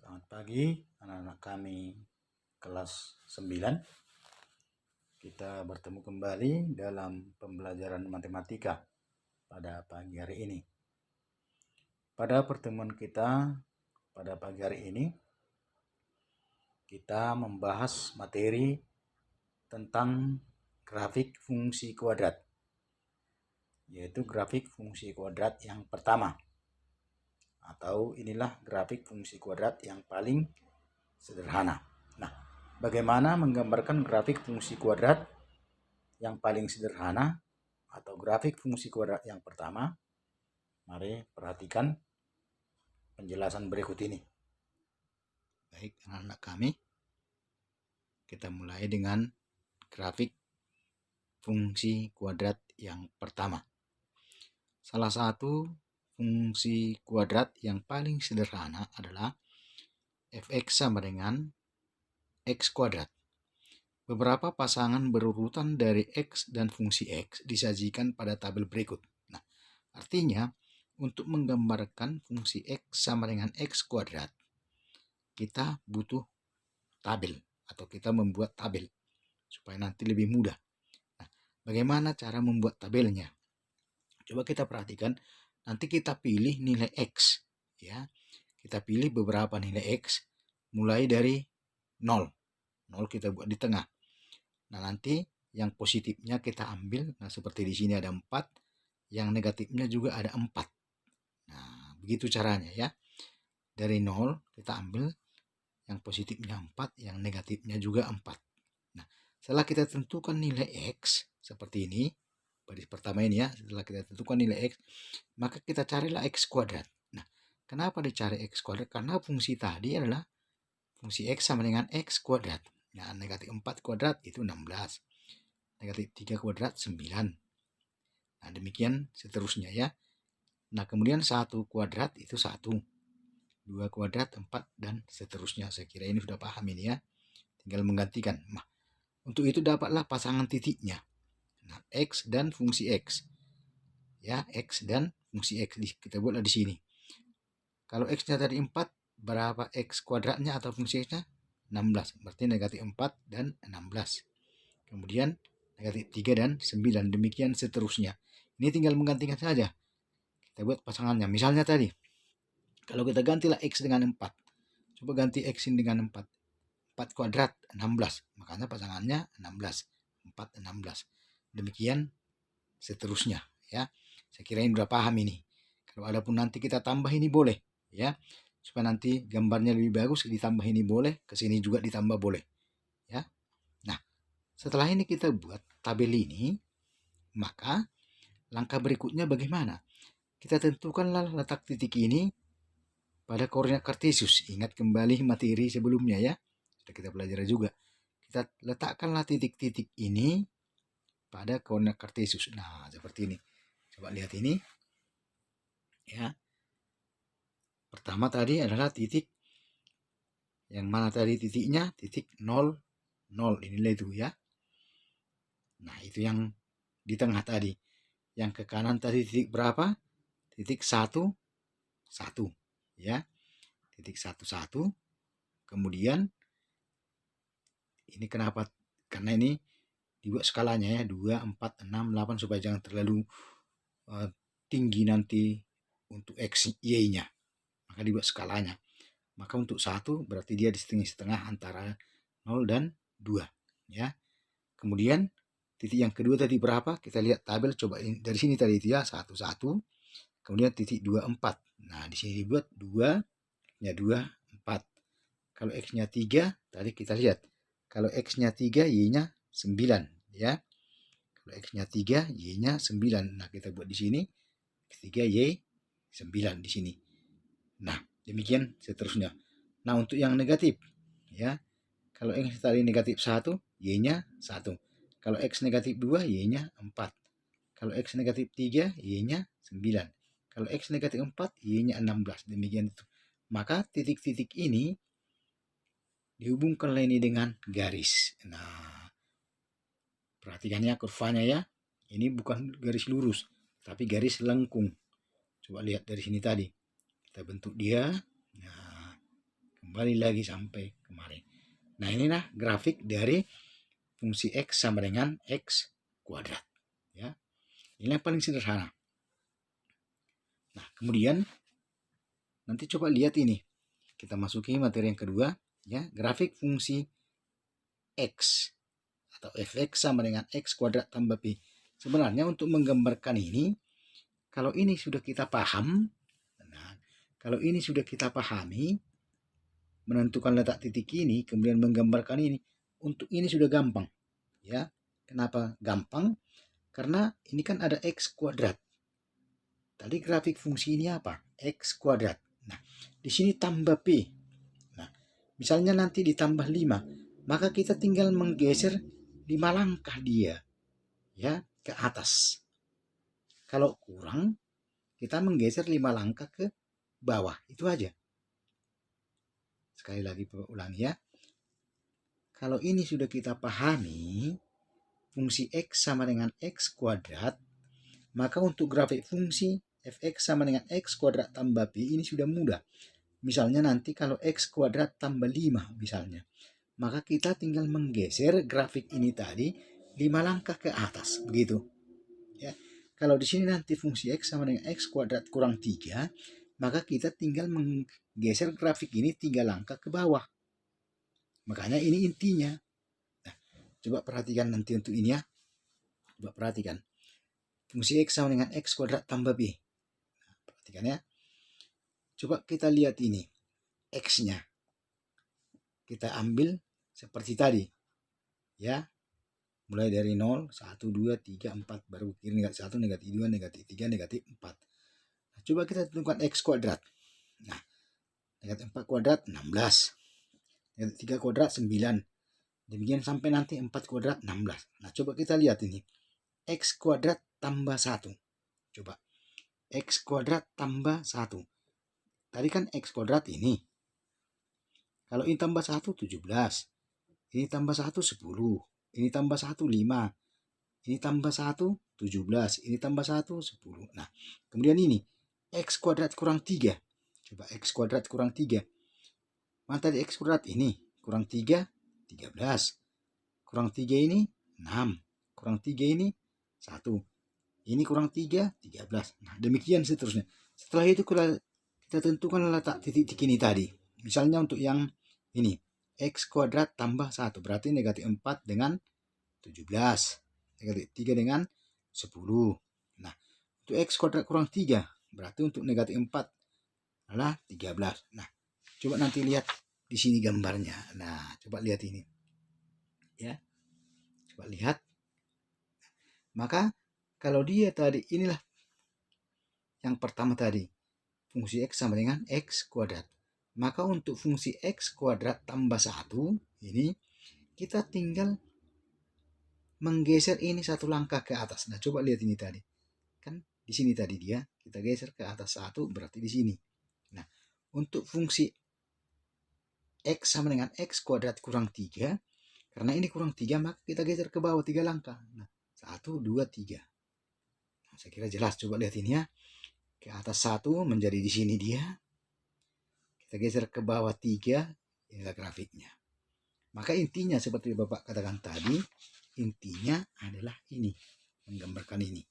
Selamat pagi anak-anak kami kelas 9. Kita bertemu kembali dalam pembelajaran matematika pada pagi hari ini. Pada pertemuan kita pada pagi hari ini, kita membahas materi tentang grafik fungsi kuadrat, yaitu grafik fungsi kuadrat yang pertama. Atau inilah grafik fungsi kuadrat yang paling sederhana. Nah, bagaimana menggambarkan grafik fungsi kuadrat yang paling sederhana atau grafik fungsi kuadrat yang pertama? Mari perhatikan penjelasan berikut ini. Baik, anak-anak kami, kita mulai dengan grafik fungsi kuadrat yang pertama. Salah satu fungsi kuadrat yang paling sederhana adalah f(x) sama dengan x kuadrat. Beberapa pasangan berurutan dari x dan fungsi x disajikan pada tabel berikut. Nah, artinya untuk menggambarkan fungsi x sama dengan x kuadrat, kita butuh tabel atau kita membuat tabel supaya nanti lebih mudah. Nah, bagaimana cara membuat tabelnya? Coba kita perhatikan. Nanti kita pilih nilai x, ya. Kita pilih beberapa nilai x mulai dari 0. 0 kita buat di tengah. Nah, nanti yang positifnya kita ambil. Nah, seperti di sini ada 4, yang negatifnya juga ada 4. Nah, begitu caranya ya. Dari 0 kita ambil yang positifnya 4, yang negatifnya juga 4. Nah, setelah kita tentukan nilai x seperti ini, baris pertama ini ya, setelah kita tentukan nilai x, maka kita carilah x kuadrat. Nah, kenapa dicari x kuadrat? Karena fungsi tadi adalah fungsi x sama dengan x kuadrat. Nah, negatif 4 kuadrat itu 16. Negatif 3 kuadrat 9. Nah, demikian seterusnya ya. Nah, kemudian 1 kuadrat itu 1. 2 kuadrat 4 dan seterusnya. Saya kira ini sudah paham ini ya. Tinggal menggantikan. Nah, untuk itu dapatlah pasangan titiknya. Nah, x dan fungsi x. Ya, x dan fungsi x kita buatlah di sini. Kalau x-nya tadi 4, berapa x kuadratnya atau fungsi x-nya? 16. Berarti negatif 4 dan 16. Kemudian negatif 3 dan 9. Demikian seterusnya. Ini tinggal menggantikan saja. Kita buat pasangannya. Misalnya tadi, kalau kita gantilah x dengan 4. Coba ganti x ini dengan 4. 4 kuadrat 16. Makanya pasangannya 16. 4, 16. Demikian seterusnya ya. Saya kira ini sudah paham ini. Kalau ada pun nanti kita tambah ini boleh ya. Supaya nanti gambarnya lebih bagus, ditambah ini boleh, ke sini juga ditambah boleh ya. Nah, setelah ini kita buat tabel ini, maka langkah berikutnya bagaimana? Kita tentukanlah letak titik ini pada koordinat kartesius. Ingat kembali materi sebelumnya ya. Sudah kita pelajari juga. Kita letakkanlah titik-titik ini pada koordinat kartesius. Nah, seperti ini. Coba lihat ini. Ya. Pertama tadi adalah titik yang mana tadi titiknya? Titik 0, 0. Inilah itu ya. Nah, itu yang di tengah tadi. Yang ke kanan tadi titik berapa? Titik 1, 1. Ya. Titik 1, 1. Kemudian ini kenapa? Karena ini dibuat skalanya ya, 2, 4, 6, 8 supaya jangan terlalu tinggi nanti untuk x, y-nya. Maka dibuat skalanya. Maka untuk 1 berarti dia di setengah-setengah antara 0 dan 2 ya. Kemudian titik yang kedua tadi berapa? Kita lihat tabel, coba dari sini tadi itu ya, 1, 1. Kemudian titik 2, 4. Nah, di sini dibuat 2, nya 2, 4. Kalau x-nya 3, tadi kita lihat. Kalau x-nya 3, y-nya 9 ya. Kalau x-nya 3, y-nya 9. Nah, kita buat di sini 3, y 9 di sini. Nah, demikian seterusnya. Nah, untuk yang negatif ya. Kalau x tadi negatif 1, y-nya 1. Kalau x negatif 2, y-nya 4. Kalau x negatif 3, y-nya 9. Kalau x negatif 4, y-nya 16. Demikian itu. Maka titik-titik ini dihubungkan ini dengan garis. Nah, perhatikan ya kurvanya ya. Ini bukan garis lurus, tapi garis lengkung. Coba lihat dari sini tadi. Kita bentuk dia. Nah, kembali lagi sampai kemarin. Nah, inilah grafik dari fungsi X sama dengan X kuadrat. Ya, ini yang paling sederhana. Nah, kemudian nanti coba lihat ini. Kita masuki materi yang kedua, ya, grafik fungsi X atau fx sama dengan X kuadrat tambah B. Sebenarnya untuk menggambarkan ini, kalau ini sudah kita paham, nah, kalau ini sudah kita pahami, menentukan letak titik ini, kemudian menggambarkan ini, untuk ini sudah gampang. Ya, kenapa gampang? Karena ini kan ada X kuadrat. Tadi grafik fungsi ini apa? X kuadrat. Nah, di sini tambah P. Nah, misalnya nanti ditambah 5, maka kita tinggal menggeser 5 langkah dia, ya, ke atas. Kalau kurang, kita menggeser 5 langkah ke bawah. Itu aja. Sekali lagi ulangi ya. Kalau ini sudah kita pahami, fungsi X sama dengan X kuadrat, maka untuk grafik fungsi fx sama dengan X kuadrat tambah B ini sudah mudah. Misalnya nanti kalau X kuadrat tambah 5 misalnya, maka kita tinggal menggeser grafik ini tadi 5 langkah ke atas, begitu. Ya. Kalau di sini nanti fungsi X sama dengan X kuadrat kurang 3, maka kita tinggal menggeser grafik ini 3 langkah ke bawah. Makanya ini intinya. Nah, coba perhatikan nanti untuk ini ya. Coba perhatikan. Fungsi X sama dengan X kuadrat tambah B. Nah, perhatikan ya. Coba kita lihat ini. X-nya. Kita ambil seperti tadi. Ya. Mulai dari 0, 1, 2, 3, 4. Baru kiri negatif 1, negatif 2, negatif 3, negatif 4. Nah, coba kita tentukan X kuadrat. Nah, negatif 4 kuadrat 16. Negatif 3 kuadrat 9. Demikian sampai nanti 4 kuadrat 16. Nah, coba kita lihat ini. X kuadrat tambah 1. Coba. X kuadrat tambah 1. Tadi kan X kuadrat ini. Kalau ini tambah 1, 17. Ini tambah 1, 10. Ini tambah 1, 5. Ini tambah 1, 17. Ini tambah 1, 10. Nah, kemudian ini. X kuadrat kurang 3. Coba X kuadrat kurang 3. Mana tadi X kuadrat ini? Kurang 3, 13. Kurang 3 ini 6. Kurang 3 ini 1. Ini kurang 3, 13. Nah, demikian seterusnya. Setelah itu kita tentukan letak titik ini tadi. Misalnya untuk yang ini. X kuadrat tambah 1. Berarti negatif 4 dengan 17. Negatif 3 dengan 10. Nah, untuk X kuadrat kurang 3. Berarti untuk negatif 4 adalah 13. Nah, coba nanti lihat di sini gambarnya. Nah, coba lihat ini. Ya. Coba lihat. Maka kalau dia tadi inilah yang pertama tadi. Fungsi X sama dengan X kuadrat. Maka untuk fungsi X kuadrat tambah 1 ini kita tinggal menggeser ini 1 langkah ke atas. Nah, coba lihat ini tadi. Kan di sini tadi dia kita geser ke atas 1 berarti di sini. Nah, untuk fungsi X sama dengan X kuadrat kurang 3, karena ini kurang 3 maka kita geser ke bawah 3 langkah. Nah, 1, 2, 3. Nah, saya kira jelas. Coba lihat ini ya. Ke atas 1 menjadi di sini dia. Kita geser ke bawah 3. Inilah grafiknya. Maka intinya seperti Bapak katakan tadi, intinya adalah ini. Menggambarkan ini.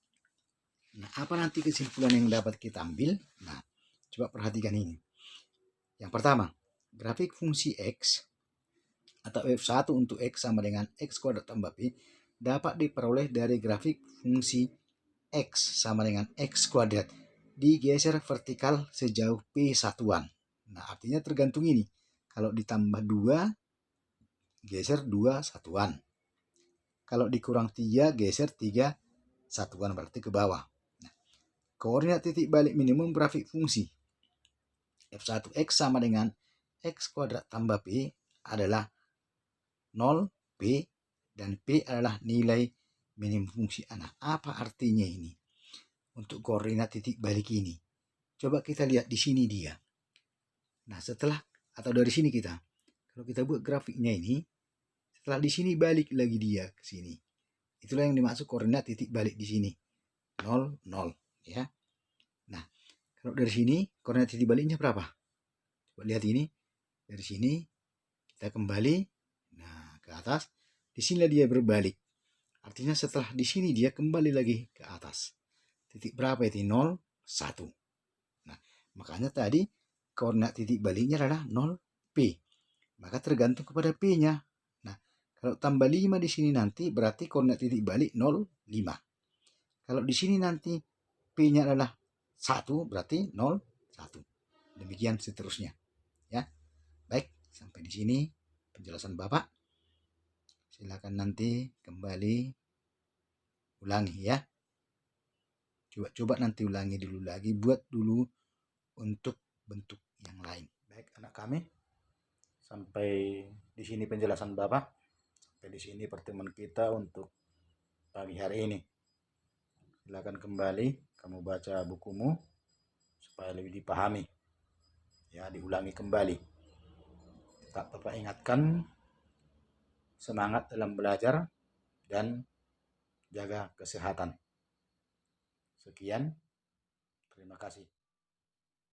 Nah, apa nanti kesimpulan yang dapat kita ambil? Nah, coba perhatikan ini. Yang pertama, grafik fungsi X atau F1 untuk X sama dengan X kuadrat tambah P dapat diperoleh dari grafik fungsi X sama dengan X kuadrat digeser vertikal sejauh P satuan. Nah, artinya tergantung ini. Kalau ditambah 2, geser 2 satuan. Kalau dikurang 3, geser 3 satuan, berarti ke bawah. Nah, koordinat titik balik minimum grafik fungsi F1X sama dengan X kuadrat tambah P adalah 0, P, dan P adalah nilai minimum fungsi. Nah, apa artinya ini? Untuk koordinat titik balik ini. Coba kita lihat di sini dia. Nah, setelah atau dari sini kita. Kalau kita buat grafiknya ini, setelah di sini balik lagi dia ke sini. Itulah yang dimaksud koordinat titik balik di sini. 0, 0. Ya. Nah, kalau dari sini koordinat titik baliknya berapa? Coba lihat ini. Dari sini kita kembali, nah ke atas. Di sini dia berbalik. Artinya setelah di sini dia kembali lagi ke atas. Titik berapa itu? 0, 1. Nah, makanya tadi koordinat titik baliknya adalah 0, P. Maka tergantung kepada P-nya. Nah, kalau tambah 5 di sini nanti berarti koordinat titik balik 0, 5. Kalau di sini nanti P-nya adalah 1, berarti 0, 1. Demikian seterusnya. Ya. Baik, sampai di sini penjelasan Bapak. Silakan nanti kembali ulangi ya. Coba nanti ulangi dulu lagi, buat dulu untuk bentuk yang lain. Baik anak kami, sampai di sini penjelasan Bapak. Sampai di sini pertemuan kita untuk pagi hari ini. Silakan kembali kamu baca bukumu supaya lebih dipahami. Ya, diulangi kembali. Tetap Bapak ingatkan, semangat dalam belajar dan jaga kesehatan. Sekian, terima kasih.